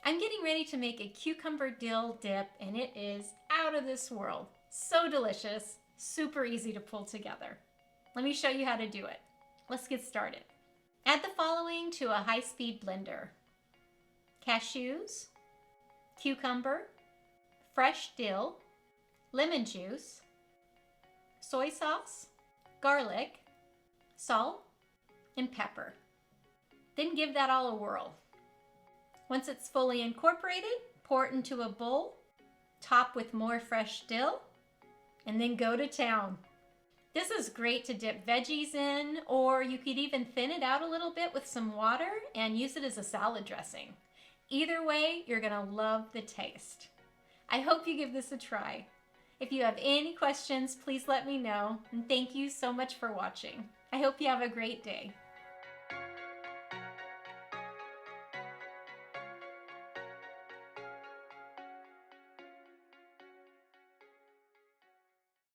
I'm getting ready to make a cucumber dill dip, and it is out of this world. So delicious, super easy to pull together. Let me show you how to do it. Let's get started. Add the following to a high-speed blender: cashews, cucumber, fresh dill, lemon juice, soy sauce, garlic, salt, and pepper. Then give that all a whirl. Once it's fully incorporated, pour it into a bowl, top with more fresh dill, and then go to town. This is great to dip veggies in, or you could even thin it out a little bit with some water and use it as a salad dressing. Either way, you're gonna love the taste. I hope you give this a try. If you have any questions, please let me know, and thank you so much for watching. I hope you have a great day.